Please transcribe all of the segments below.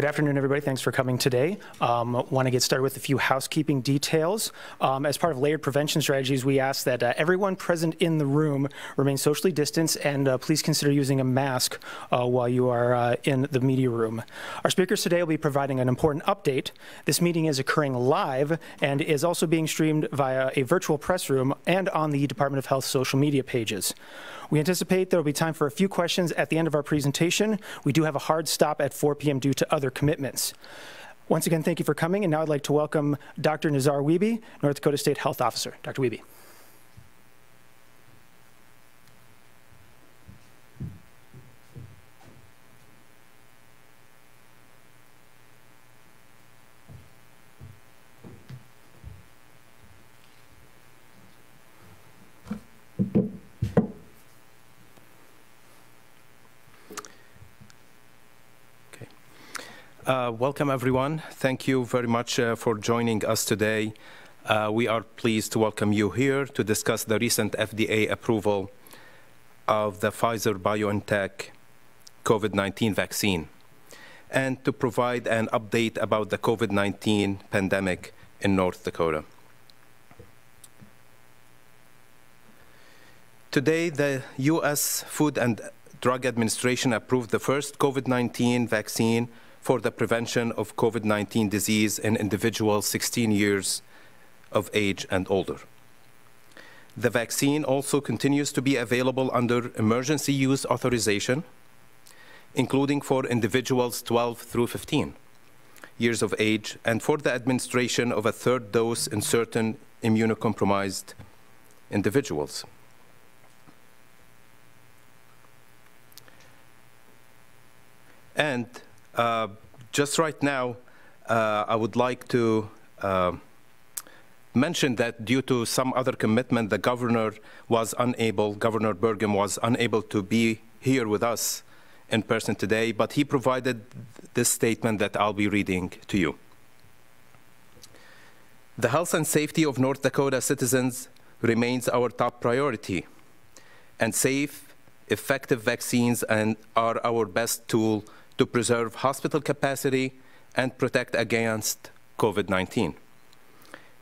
Good afternoon, everybody. Thanks for coming today. Want to get started with a few housekeeping details. As part of layered prevention strategies, we ask that everyone present in the room remain socially distanced, and please consider using a mask while you are in the media room. Our speakers today will be providing an important update. This meeting is occurring live and is also being streamed via a virtual press room and on the Department of Health social media pages. We anticipate there will be time for a few questions at the end of our presentation. We do have a hard stop at 4 p.m. due to other commitments. Once again, thank you for coming, and now I'd like to welcome Dr. Nazar Wiebe, North Dakota State Health Officer. Dr. Wiebe. Welcome, everyone. Thank you very much for joining us today. We are pleased to welcome you here to discuss the recent FDA approval of the Pfizer-BioNTech COVID-19 vaccine and to provide an update about the COVID-19 pandemic in North Dakota. Today, the U.S. Food and Drug Administration approved the first COVID-19 vaccine for the prevention of COVID-19 disease in individuals 16 years of age and older. The vaccine also continues to be available under emergency use authorization, including for individuals 12 through 15 years of age, and for the administration of a third dose in certain immunocompromised individuals. And just right now, I would like to mention that due to some other commitment, the Governor Burgum was unable to be here with us in person today, but he provided this statement that I'll be reading to you. The health and safety of North Dakota citizens remains our top priority, and safe, effective vaccines are our best tool to preserve hospital capacity and protect against COVID-19,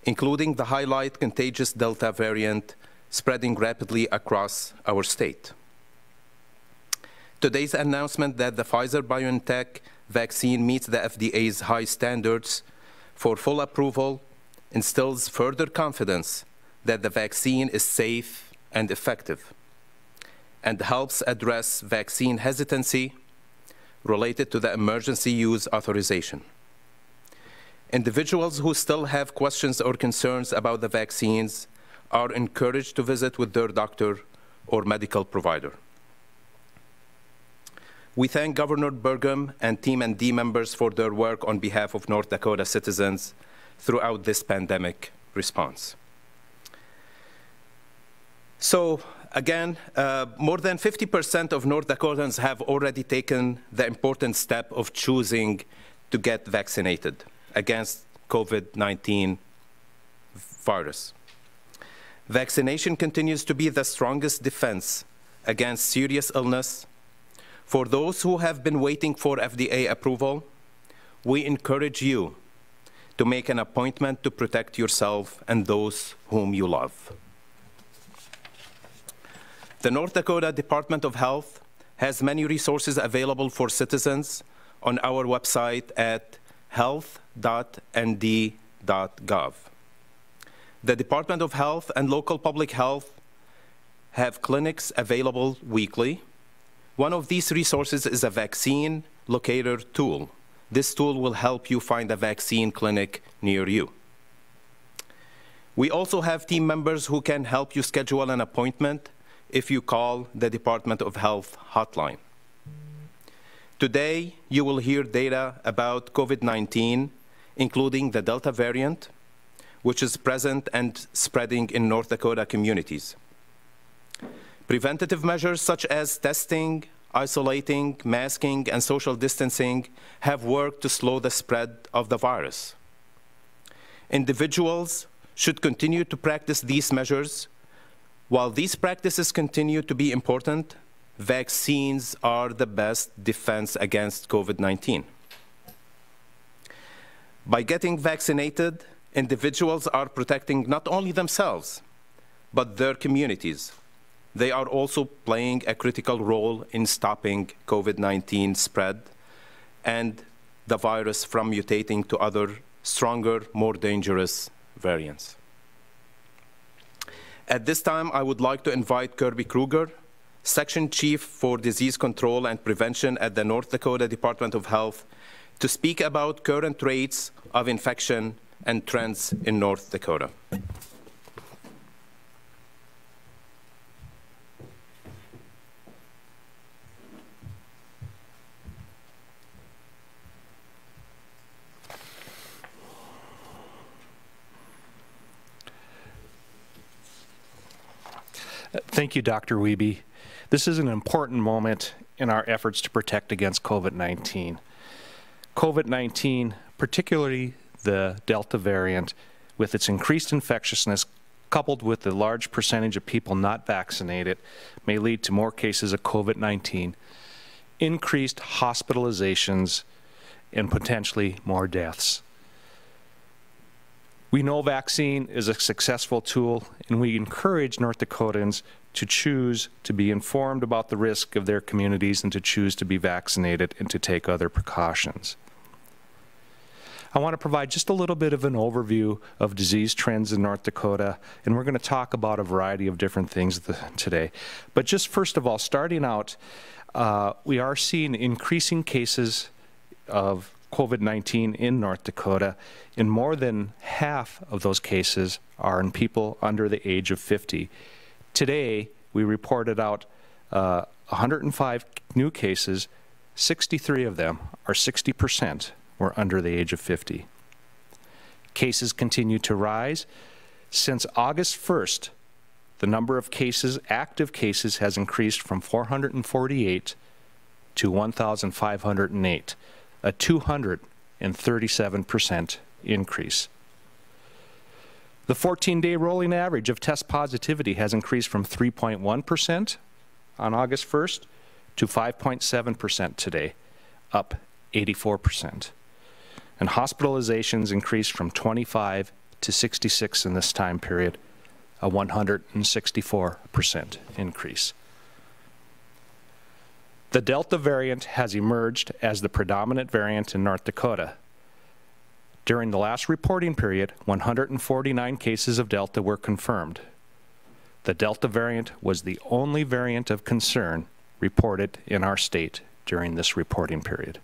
including the highly contagious Delta variant spreading rapidly across our state. Today's announcement that the Pfizer-BioNTech vaccine meets the FDA's high standards for full approval instills further confidence that the vaccine is safe and effective and helps address vaccine hesitancy related to the emergency use authorization. Individuals who still have questions or concerns about the vaccines are encouraged to visit with their doctor or medical provider. We thank Governor Burgum and Team ND members for their work on behalf of North Dakota citizens throughout this pandemic response. So, again, more than 50% of North Dakotans have already taken the important step of choosing to get vaccinated against COVID-19 virus. Vaccination continues to be the strongest defense against serious illness. For those who have been waiting for FDA approval, we encourage you to make an appointment to protect yourself and those whom you love. The North Dakota Department of Health has many resources available for citizens on our website at health.nd.gov. The Department of Health and local public health have clinics available weekly. One of these resources is a vaccine locator tool. This tool will help you find a vaccine clinic near you. We also have team members who can help you schedule an appointment if you call the Department of Health hotline. Today, you will hear data about COVID-19, including the Delta variant, which is present and spreading in North Dakota communities. Preventative measures such as testing, isolating, masking, and social distancing have worked to slow the spread of the virus. Individuals should continue to practice these measures. While these practices continue to be important, vaccines are the best defense against COVID-19. By getting vaccinated, individuals are protecting not only themselves, but their communities. They are also playing a critical role in stopping COVID-19 spread and the virus from mutating to other, stronger, more dangerous variants. At this time, I would like to invite Kirby Kruger, Section Chief for Disease Control and Prevention at the North Dakota Department of Health, to speak about current rates of infection and trends in North Dakota. Thank you, Dr. Wiebe. This is an important moment in our efforts to protect against COVID-19. COVID-19, particularly the Delta variant, with its increased infectiousness, coupled with the large percentage of people not vaccinated, may lead to more cases of COVID-19, increased hospitalizations, and potentially more deaths. We know vaccine is a successful tool, and we encourage North Dakotans to choose to be informed about the risk of their communities and to choose to be vaccinated and to take other precautions. I want to provide just a little bit of an overview of disease trends in North Dakota, and we're going to talk about a variety of different things today. But just first of all, starting out, we are seeing increasing cases of COVID-19 in North Dakota, and more than half of those cases are in people under the age of 50. Today, we reported out 105 new cases. 63 of them, or 60%, were under the age of 50. Cases continue to rise. Since August 1st, the number of cases, active cases, has increased from 448 to 1,508. A 237% increase. The 14-day rolling average of test positivity has increased from 3.1% on August 1st to 5.7% today, up 84%. And hospitalizations increased from 25 to 66 in this time period, a 164% increase. The Delta variant has emerged as the predominant variant in North Dakota. During the last reporting period, 149 cases of Delta were confirmed. The Delta variant was the only variant of concern reported in our state during this reporting period.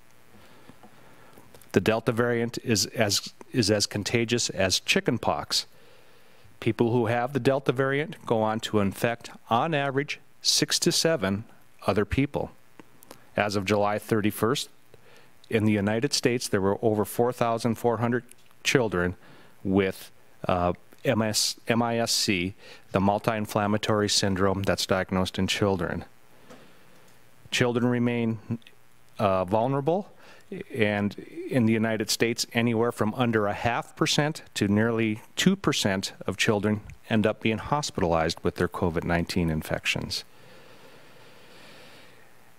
The Delta variant is as contagious as chickenpox. People who have the Delta variant go on to infect, on average, 6 to 7 other people. As of July 31st, in the United States, there were over 4,400 children with MIS-C, the multi-inflammatory syndrome that's diagnosed in children. Children remain vulnerable, and in the United States, anywhere from under 0.5% to nearly 2% of children end up being hospitalized with their COVID-19 infections.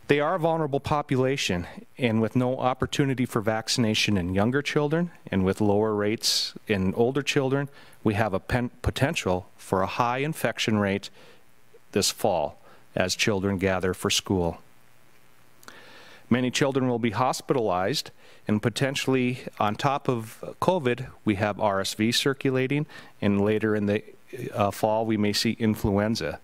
They are a vulnerable population, and with no opportunity for vaccination in younger children and with lower rates in older children, we have a potential for a high infection rate this fall as children gather for school. Many children will be hospitalized, and potentially on top of COVID, we have RSV circulating, and later in the fall we may see influenza.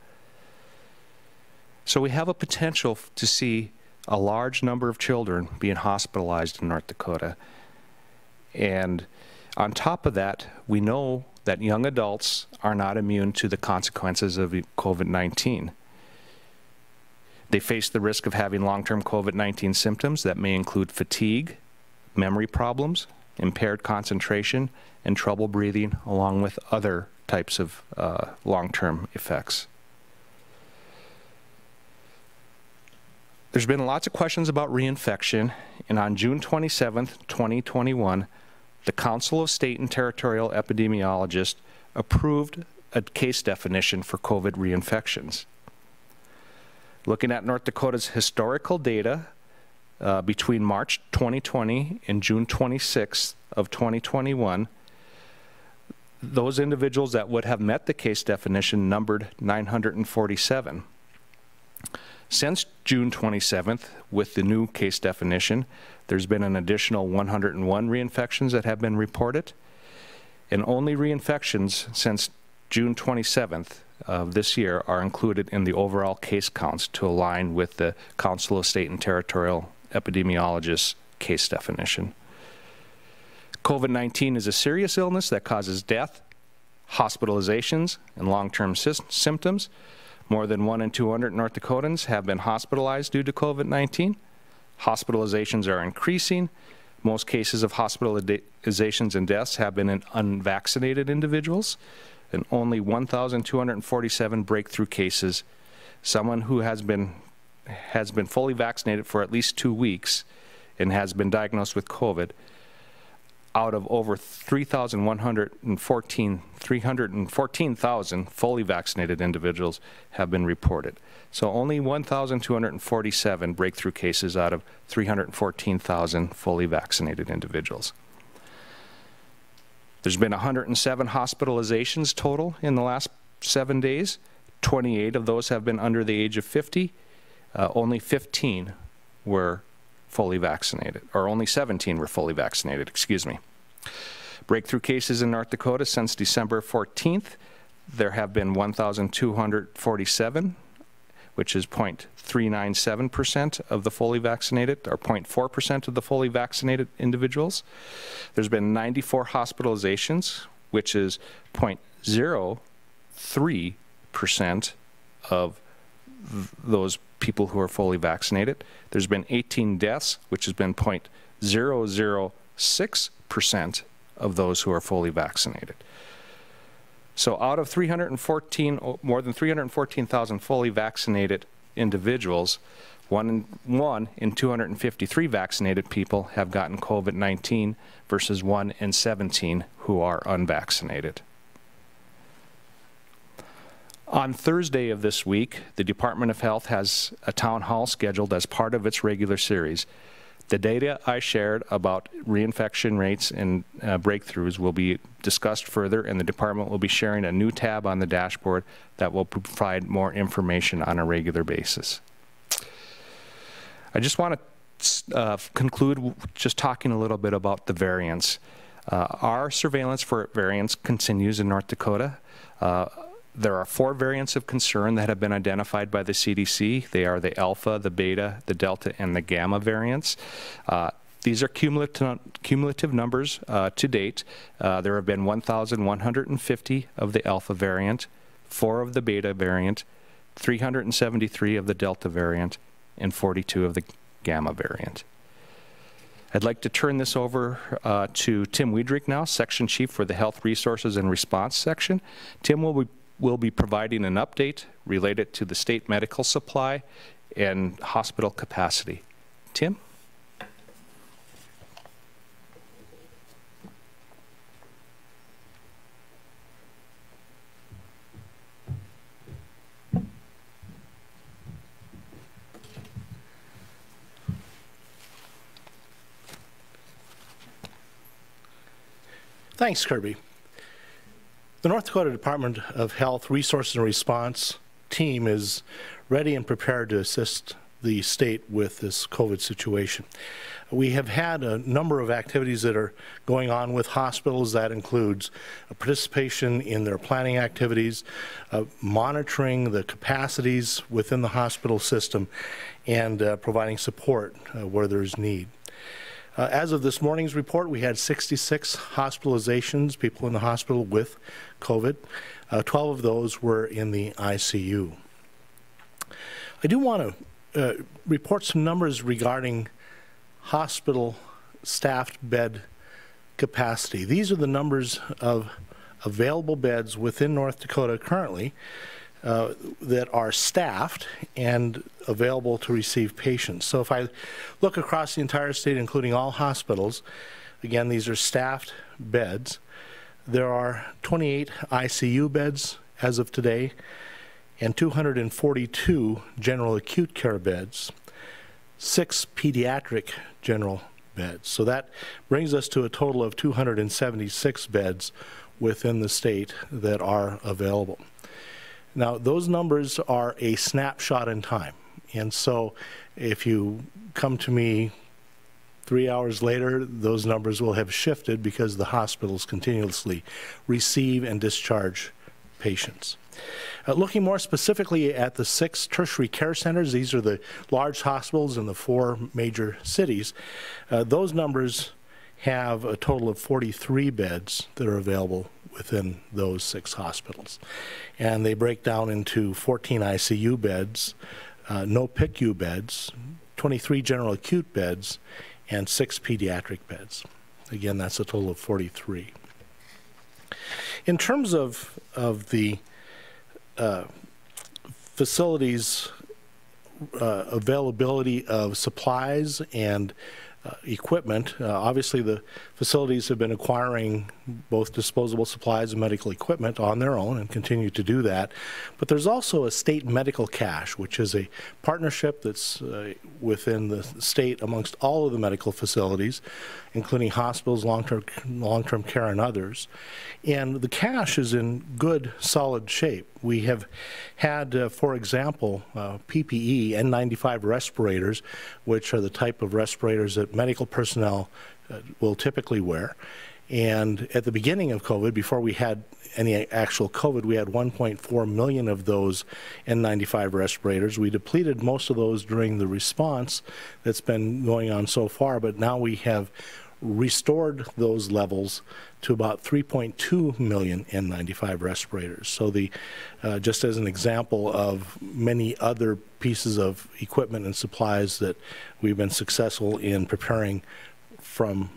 So we have a potential to see a large number of children being hospitalized in North Dakota. And on top of that, we know that young adults are not immune to the consequences of COVID-19. They face the risk of having long-term COVID-19 symptoms that may include fatigue, memory problems, impaired concentration, and trouble breathing, along with other types of long-term effects. There's been lots of questions about reinfection, and on June 27th, 2021, the Council of State and Territorial Epidemiologists approved a case definition for COVID reinfections. Looking at North Dakota's historical data between March 2020 and June 26th of 2021, those individuals that would have met the case definition numbered 947. Since June 27th, with the new case definition, there's been an additional 101 reinfections that have been reported, and only reinfections since June 27th of this year are included in the overall case counts to align with the Council of State and Territorial Epidemiologists case definition. COVID-19 is a serious illness that causes death, hospitalizations, and long-term symptoms. More than 1 in 200 North Dakotans have been hospitalized due to COVID-19. Hospitalizations are increasing. Most cases of hospitalizations and deaths have been in unvaccinated individuals, and only 1,247 breakthrough cases. Someone who has been fully vaccinated for at least 2 weeks and has been diagnosed with COVID, out of over 314,000 fully vaccinated individuals have been reported. So only 1,247 breakthrough cases out of 314,000 fully vaccinated individuals. There's been 107 hospitalizations total in the last 7 days. 28 of those have been under the age of 50. Only 15 were fully vaccinated, or only 17 were fully vaccinated, excuse me. Breakthrough cases in North Dakota since December 14th, there have been 1,247, which is 0.397% of the fully vaccinated, or 0.4% of the fully vaccinated individuals. There's been 94 hospitalizations, which is 0.03% of those people who are fully vaccinated. There's been 18 deaths, which has been 0.006% of those who are fully vaccinated. So out of more than 314,000 fully vaccinated individuals, 1 in 253 vaccinated people have gotten COVID-19 versus 1 in 17 who are unvaccinated. On Thursday of this week, the Department of Health has a town hall scheduled as part of its regular series. The data I shared about reinfection rates and breakthroughs will be discussed further, and the department will be sharing a new tab on the dashboard that will provide more information on a regular basis. I just want to conclude just talking a little bit about the variants. Our surveillance for variants continues in North Dakota. There are 4 variants of concern that have been identified by the CDC. They are the Alpha, the Beta, the Delta, and the Gamma variants. These are cumulative numbers to date. There have been 1,150 of the Alpha variant, 4 of the Beta variant, 373 of the Delta variant, and 42 of the Gamma variant. I'd like to turn this over to Tim Wiedrich now, Section Chief for the Health Resources and Response Section. Tim will be providing an update related to the state medical supply and hospital capacity. Tim? Thanks, Kirby. The North Dakota Department of Health Resources and Response team is ready and prepared to assist the state with this COVID situation. We have had a number of activities that are going on with hospitals. That includes participation in their planning activities, monitoring the capacities within the hospital system, and providing support where there's need. As of this morning's report, we had 66 hospitalizations, people in the hospital with COVID. 12 of those were in the ICU. I do want to report some numbers regarding hospital staffed bed capacity. These are the numbers of available beds within North Dakota currently that are staffed and available to receive patients. So if I look across the entire state, including all hospitals, again, these are staffed beds. There are 28 ICU beds as of today and 242 general acute care beds, 6 pediatric general beds. So that brings us to a total of 276 beds within the state that are available. Now, those numbers are a snapshot in time. And so if you come to me 3 hours later, those numbers will have shifted because the hospitals continuously receive and discharge patients. Looking more specifically at the 6 tertiary care centers, these are the large hospitals in the 4 major cities, those numbers have a total of 43 beds that are available within those 6 hospitals. And they break down into 14 ICU beds, no PICU beds, 23 general acute beds, and 6 pediatric beds. Again, that's a total of 43. In terms of the facilities availability of supplies and equipment, obviously the facilities have been acquiring both disposable supplies and medical equipment on their own and continue to do that. But there's also a state medical cache, which is a partnership that's within the state amongst all of the medical facilities, including hospitals, long-term care, and others. And the cache is in good, solid shape. We have had, for example, PPE, N95 respirators, which are the type of respirators that medical personnel will typically wear. And at the beginning of COVID, before we had any actual COVID, we had 1.4 million of those N95 respirators. We depleted most of those during the response that's been going on so far, but now we have restored those levels to about 3.2 million N95 respirators. So the, just as an example of many other pieces of equipment and supplies that we've been successful in preparing from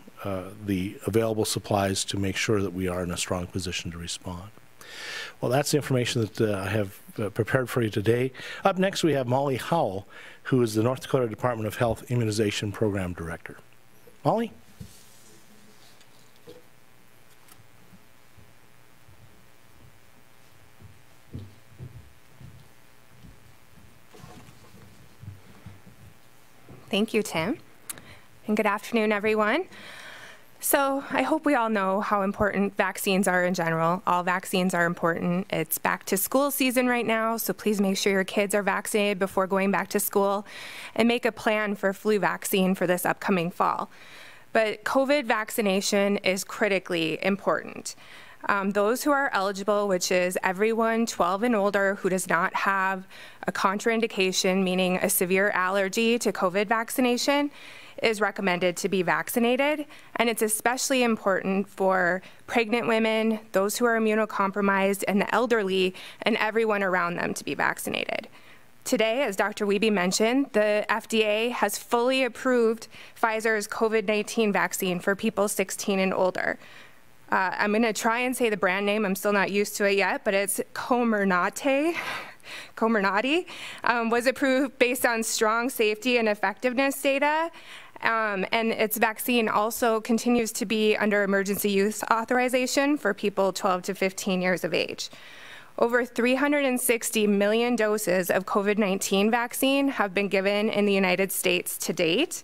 the available supplies to make sure that we are in a strong position to respond. Well, that's the information that I have prepared for you today. Up next, we have Molly Howell, who is the North Dakota Department of Health Immunization Program Director. Molly? Thank you, Tim. And good afternoon, everyone. So I hope we all know how important vaccines are in general. All vaccines are important. It's back to school season right now, so please make sure your kids are vaccinated before going back to school and make a plan for flu vaccine for this upcoming fall. But COVID vaccination is critically important. Those who are eligible, which is everyone 12 and older who does not have a contraindication, meaning a severe allergy to COVID vaccination, is recommended to be vaccinated. And it's especially important for pregnant women, those who are immunocompromised, and the elderly, and everyone around them to be vaccinated. Today, as Dr. Wiebe mentioned, the FDA has fully approved Pfizer's COVID-19 vaccine for people 16 and older. I'm going to try and say the brand name. I'm still not used to it yet, but it's Comirnaty, was approved based on strong safety and effectiveness data. And its vaccine also continues to be under emergency use authorization for people 12 to 15 years of age. Over 360 million doses of COVID-19 vaccine have been given in the United States to date.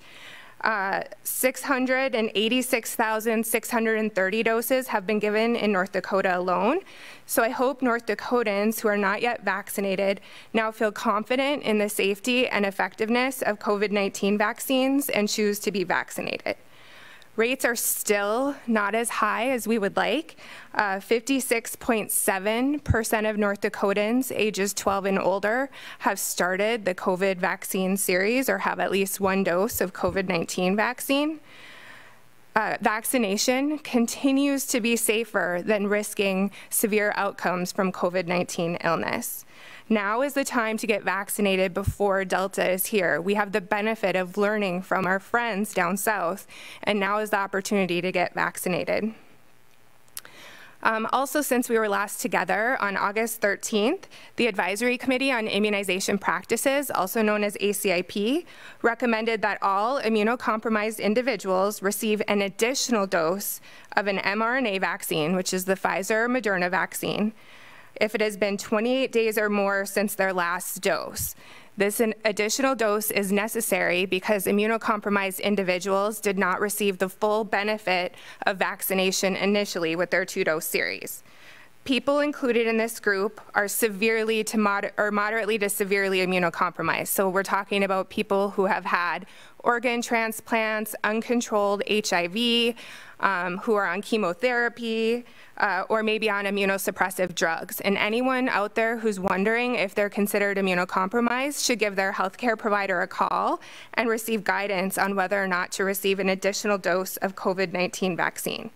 686,630 doses have been given in North Dakota alone. So I hope North Dakotans who are not yet vaccinated now feel confident in the safety and effectiveness of COVID-19 vaccines and choose to be vaccinated. Rates are still not as high as we would like. 56.7% of North Dakotans ages 12 and older have started the COVID vaccine series or have at least one dose of COVID-19 vaccine. Vaccination continues to be safer than risking severe outcomes from COVID-19 illness. Now is the time to get vaccinated before Delta is here. We have the benefit of learning from our friends down south, and now is the opportunity to get vaccinated. Also, since we were last together on August 13th, the Advisory Committee on Immunization Practices, also known as ACIP, recommended that all immunocompromised individuals receive an additional dose of an mRNA vaccine, which is the Pfizer-Moderna vaccine, if it has been 28 days or more since their last dose. This additional dose is necessary because immunocompromised individuals did not receive the full benefit of vaccination initially with their 2-dose series. People included in this group are severely to moderately to severely immunocompromised. So we're talking about people who have had organ transplants, uncontrolled HIV, who are on chemotherapy, or maybe on immunosuppressive drugs. And anyone out there who's wondering if they're considered immunocompromised should give their healthcare provider a call and receive guidance on whether or not to receive an additional dose of COVID-19 vaccine.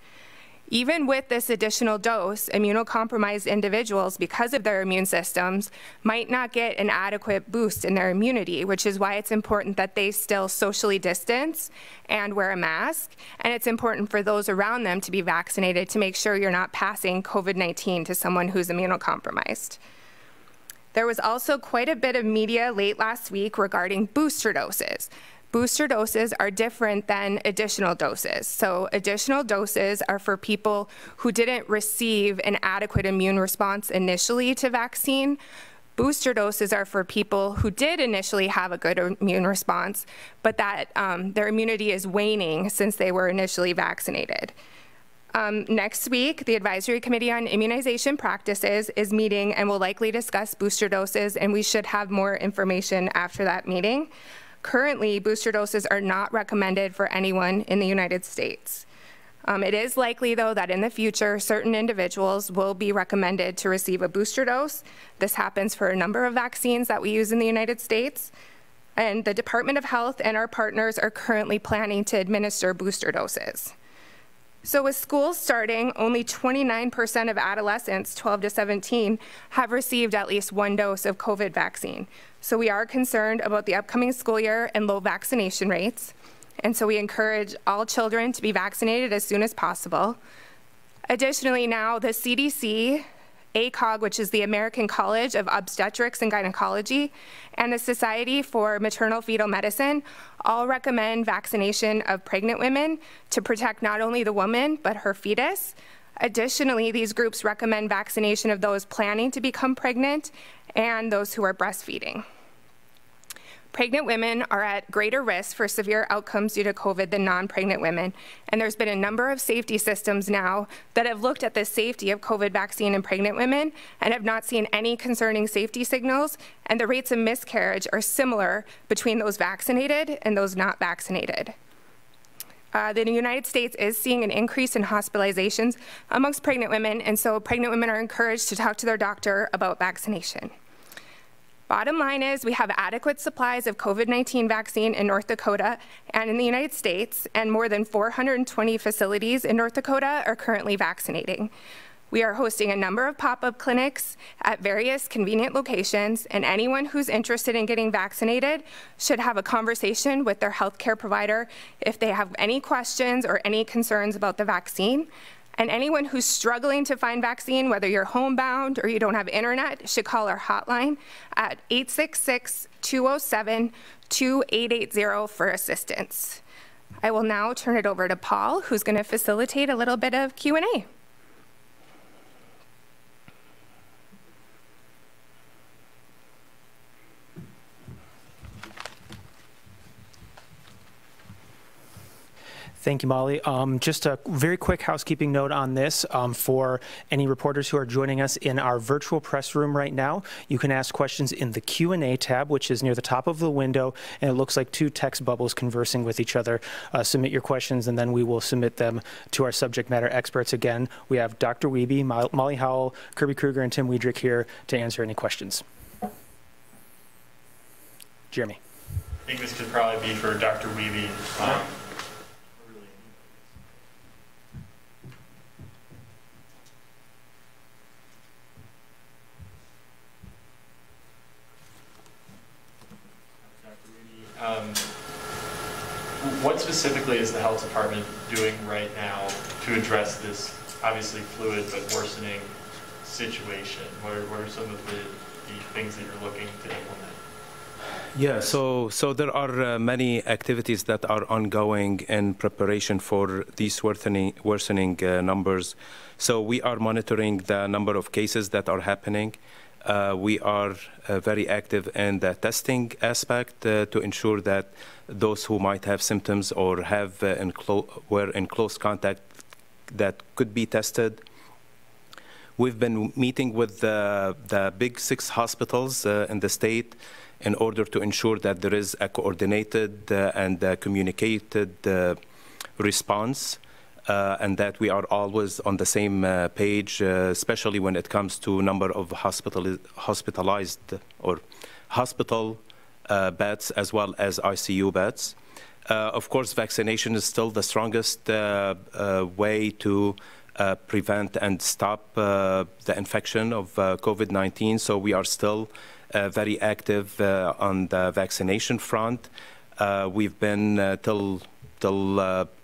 Even with this additional dose, immunocompromised individuals, because of their immune systems, might not get an adequate boost in their immunity, which is why it's important that they still socially distance and wear a mask. And it's important for those around them to be vaccinated to make sure you're not passing COVID-19 to someone who's immunocompromised. There was also quite a bit of media late last week regarding booster doses. Booster doses are different than additional doses. So additional doses are for people who didn't receive an adequate immune response initially to vaccine. Booster doses are for people who did initially have a good immune response, but that their immunity is waning since they were initially vaccinated. Next week, the Advisory Committee on Immunization Practices is meeting and will likely discuss booster doses, and we should have more information after that meeting. Currently, booster doses are not recommended for anyone in the United States. It is likely, though, that in the future, certain individuals will be recommended to receive a booster dose. This happens for a number of vaccines that we use in the United States. And the Department of Health and our partners are currently planning to administer booster doses. So with schools starting, only 29% of adolescents 12 to 17 have received at least 1 dose of COVID vaccine. So we are concerned about the upcoming school year and low vaccination rates. And so we encourage all children to be vaccinated as soon as possible. Additionally, now the CDC, ACOG, which is the American College of Obstetrics and Gynecology, and the Society for Maternal Fetal Medicine all recommend vaccination of pregnant women to protect not only the woman, but her fetus. Additionally, these groups recommend vaccination of those planning to become pregnant and those who are breastfeeding. Pregnant women are at greater risk for severe outcomes due to COVID than non-pregnant women, and there's been a number of safety systems now that have looked at the safety of COVID vaccine in pregnant women and have not seen any concerning safety signals, and the rates of miscarriage are similar between those vaccinated and those not vaccinated. The United States is seeing an increase in hospitalizations amongst pregnant women, and so pregnant women are encouraged to talk to their doctor about vaccination. Bottom line is we have adequate supplies of COVID-19 vaccine in North Dakota and in the United States, and more than 420 facilities in North Dakota are currently vaccinating. We are hosting a number of pop-up clinics at various convenient locations, and anyone who's interested in getting vaccinated should have a conversation with their healthcare provider if they have any questions or any concerns about the vaccine. And anyone who's struggling to find vaccine, whether you're homebound or you don't have internet, should call our hotline at 866-207-2880 for assistance. I will now turn it over to Paul, who's going to facilitate a little bit of Q&A. Thank you, Molly. Just a very quick housekeeping note on this. For any reporters who are joining us in our virtual press room right now, you can ask questions in the Q&A tab, which is near the top of the window, and it looks like 2 text bubbles conversing with each other. Submit your questions, and then we will submit them to our subject matter experts. Again, we have Dr. Wiebe, Molly Howell, Kirby Kruger, and Tim Wiedrich here to answer any questions. Jeremy. I think this could probably be for Dr. Wiebe. What specifically is the health department doing right now to address this obviously fluid but worsening situation? What are some of the things that you're looking to implement? Yeah, so there are many activities that are ongoing in preparation for these worsening numbers. So we are monitoring the number of cases that are happening. We are very active in the testing aspect to ensure that those who might have symptoms or have were in close contact that could be tested. We've been meeting with the big 6 hospitals in the state in order to ensure that there is a coordinated and communicated response, and that we are always on the same page, especially when it comes to number of hospitalized or hospital beds as well as ICU beds. Of course, vaccination is still the strongest way to prevent and stop the infection of COVID-19. So we are still very active on the vaccination front. We've been till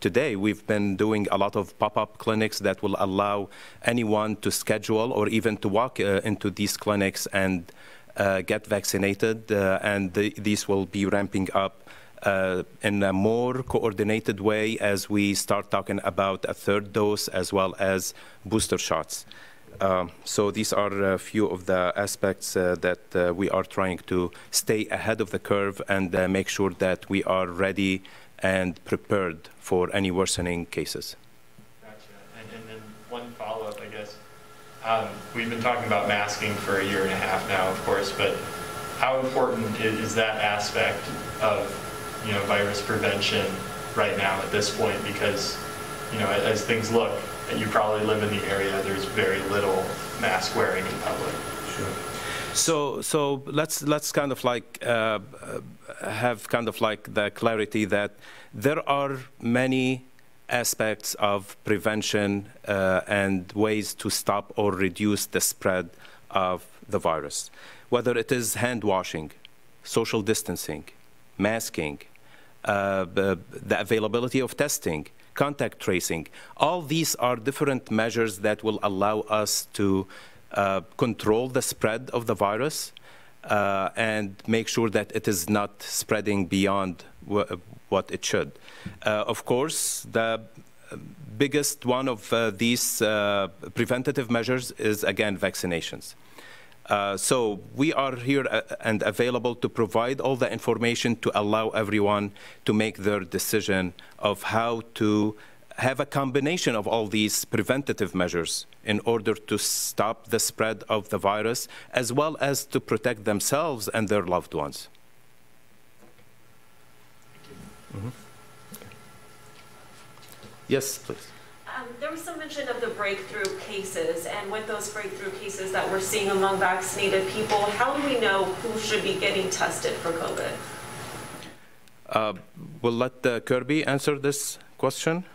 today, we've been doing a lot of pop-up clinics that will allow anyone to schedule or even to walk into these clinics and get vaccinated. And these will be ramping up in a more coordinated way as we start talking about a 3rd dose as well as booster shots. So these are a few of the aspects that we are trying to stay ahead of the curve and make sure that we are ready and prepared for any worsening cases. Gotcha. And then one follow-up, I guess. We've been talking about masking for 1.5 years now, of course, but how important is that aspect of virus prevention right now at this point? Because, as things look, and you probably live in the area, there's very little mask wearing in public. Sure. So let's kind of like have kind of like the clarity that there are many aspects of prevention and ways to stop or reduce the spread of the virus, whether it is hand washing, social distancing, masking, the availability of testing, contact tracing. All these are different measures that will allow us to control the spread of the virus and make sure that it is not spreading beyond what it should. Of course, the biggest one of these preventative measures is, again, vaccinations. So we are here and available to provide all the information to allow everyone to make their decision of how to have a combination of all these preventative measures in order to stop the spread of the virus, as well as to protect themselves and their loved ones. Mm-hmm. Yes, please. There was some mention of the breakthrough cases, and with those breakthrough cases that we're seeing among vaccinated people, how do we know who should be getting tested for COVID? We'll let Kirby answer this question.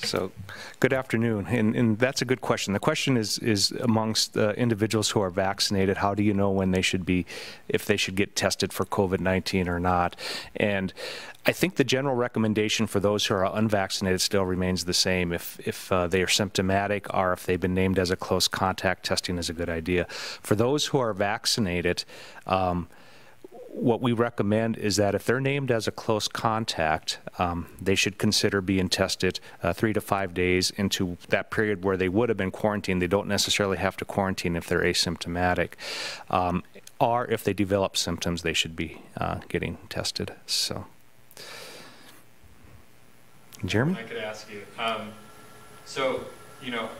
So, good afternoon, and that's a good question. The question is amongst individuals who are vaccinated, how do you know when they should be, if they should get tested for COVID-19 or not? And I think the general recommendation for those who are unvaccinated still remains the same. If they are symptomatic or if they've been named as a close contact, testing is a good idea. For those who are vaccinated, what we recommend is that if they're named as a close contact, they should consider being tested 3 to 5 days into that period where they would have been quarantined. They don't necessarily have to quarantine if they're asymptomatic. Or if they develop symptoms, they should be getting tested. So, Jeremy? I could ask you. So,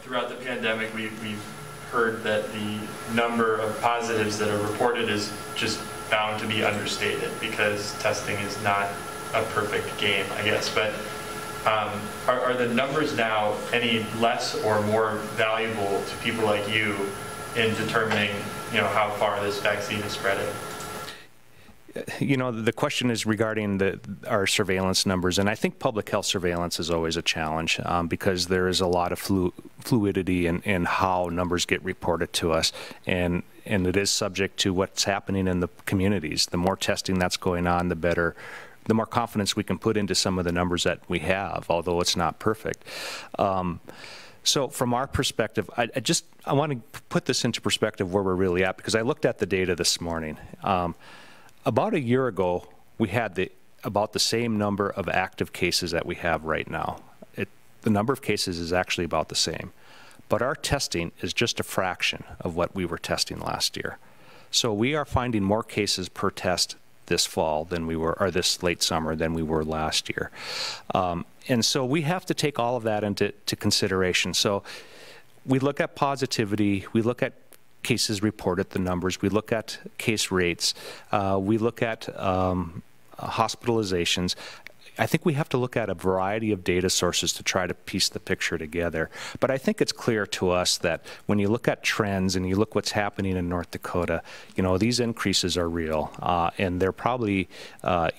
throughout the pandemic, we've heard that the number of positives that are reported is just bound to be understated because testing is not a perfect game, I guess. But are the numbers now any less or more valuable to people like you in determining, how far this vaccine is spreading? The question is regarding our surveillance numbers, and I think public health surveillance is always a challenge because there is a lot of fluidity in how numbers get reported to us, and it is subject to what's happening in the communities. The more testing that's going on, the better, the more confidence we can put into some of the numbers that we have, although it's not perfect. So from our perspective, I want to put this into perspective where we're really at, because I looked at the data this morning. About a year ago, we had about the same number of active cases that we have right now. The number of cases is actually about the same, but our testing is just a fraction of what we were testing last year. So we are finding more cases per test this fall than we were, or this late summer than we were last year. And so we have to take all of that into consideration. So we look at positivity, we look at cases reported, the numbers, we look at case rates, we look at hospitalizations. I think we have to look at a variety of data sources to try to piece the picture together. But I think it's clear to us that when you look at trends and you look what's happening in North Dakota, you know, these increases are real, and they're probably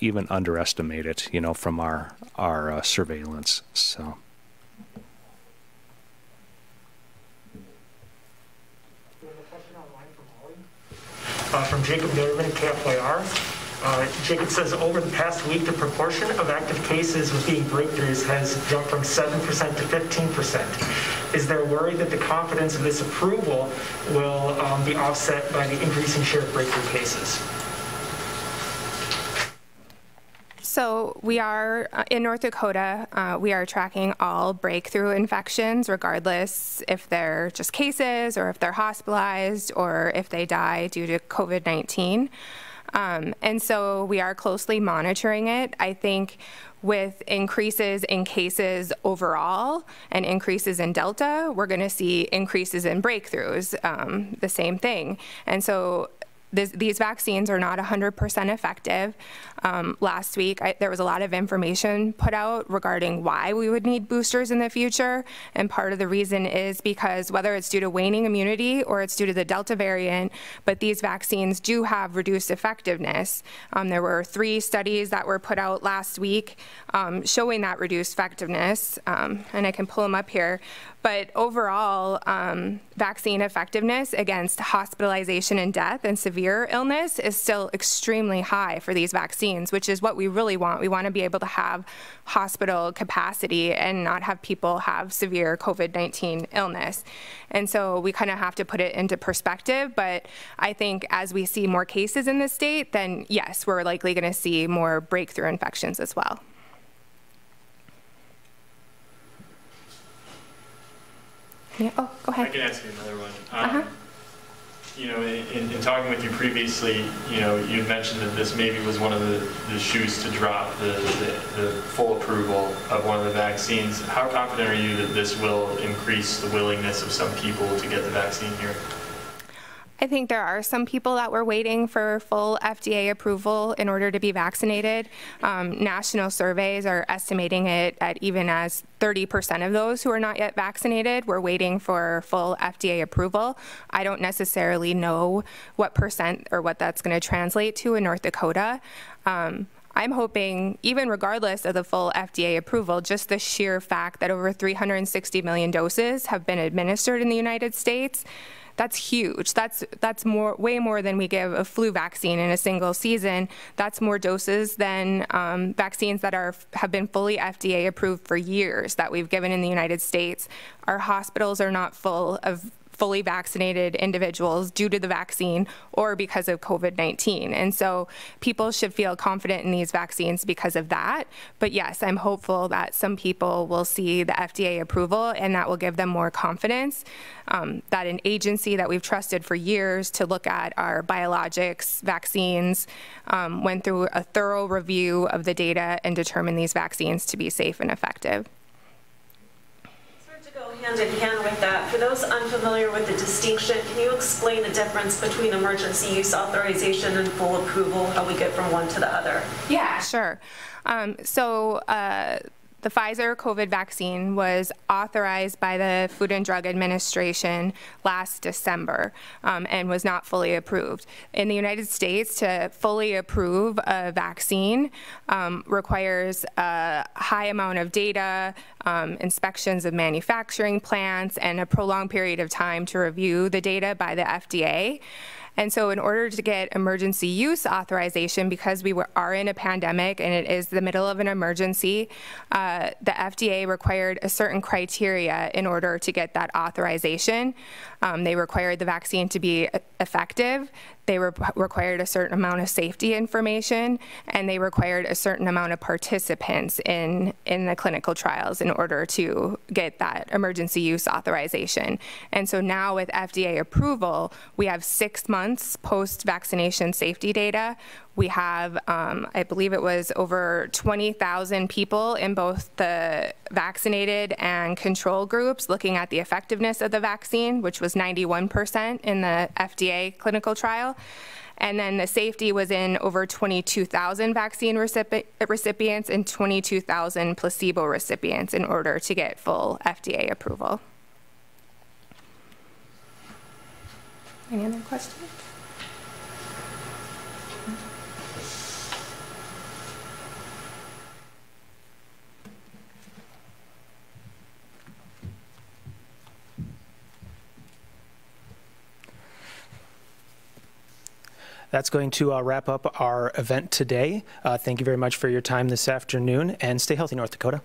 even underestimated, you know, from our surveillance. So. From Jacob Derriman, KFYR. Jacob says, over the past week, the proportion of active cases with being breakthroughs has jumped from 7% to 15%. Is there worry that the confidence of this approval will be offset by the increasing share of breakthrough cases? So we are, in North Dakota, we are tracking all breakthrough infections, regardless if they're just cases or if they're hospitalized or if they die due to COVID-19. And so we are closely monitoring it. I think with increases in cases overall and increases in Delta, we're going to see increases in breakthroughs, the same thing. And so these vaccines are not 100% effective. Last week, there was a lot of information put out regarding why we would need boosters in the future. And part of the reason is because whether it's due to waning immunity or it's due to the Delta variant, but these vaccines do have reduced effectiveness. There were 3 studies that were put out last week showing that reduced effectiveness, and I can pull them up here. But overall, vaccine effectiveness against hospitalization and death and severe illness is still extremely high for these vaccines, which is what we really want. We want to be able to have hospital capacity and not have people have severe COVID-19 illness. And so we kind of have to put it into perspective. But I think as we see more cases in the state, then yes, we're likely going to see more breakthrough infections as well. Yeah. Oh, go ahead. I can ask you another one. You know, in talking with you previously, you know, you mentioned that this maybe was one of the shoes to drop the full approval of one of the vaccines. How confident are you that this will increase the willingness of some people to get the vaccine here? I think there are some people that were waiting for full FDA approval in order to be vaccinated. National surveys are estimating it at even as 30% of those who are not yet vaccinated were waiting for full FDA approval. I don't necessarily know what percent or what that's going to translate to in North Dakota. I'm hoping, even regardless of the full FDA approval, just the sheer fact that over 360 million doses have been administered in the United States, that's huge. That's way more than we give a flu vaccine in a single season. That's more doses than vaccines that have been fully FDA approved for years that we've given in the United States. Our hospitals are not full of fully vaccinated individuals due to the vaccine or because of COVID-19. And so people should feel confident in these vaccines because of that. But yes, I'm hopeful that some people will see the FDA approval and that will give them more confidence that an agency that we've trusted for years to look at our biologics vaccines went through a thorough review of the data and determined these vaccines to be safe and effective. Hand in hand with that, for those unfamiliar with the distinction, can you explain the difference between emergency use authorization and full approval, how we get from one to the other? Yeah, sure. The Pfizer COVID vaccine was authorized by the Food and Drug Administration last December and was not fully approved. In the United States, to fully approve a vaccine requires a high amount of data, inspections of manufacturing plants, and a prolonged period of time to review the data by the FDA. And so in order to get emergency use authorization, because we are in a pandemic and it is the middle of an emergency, the FDA required a certain criteria in order to get that authorization. They required the vaccine to be effective, they required a certain amount of safety information, and they required a certain amount of participants in the clinical trials in order to get that emergency use authorization. And so now with FDA approval, we have 6 months post-vaccination safety data. We have, I believe it was over 20,000 people in both the vaccinated and control groups looking at the effectiveness of the vaccine, which was 91% in the FDA clinical trial. And then the safety was in over 22,000 vaccine recipients and 22,000 placebo recipients in order to get full FDA approval. Any other questions? That's going to wrap up our event today. Thank you very much for your time this afternoon, and stay healthy, North Dakota.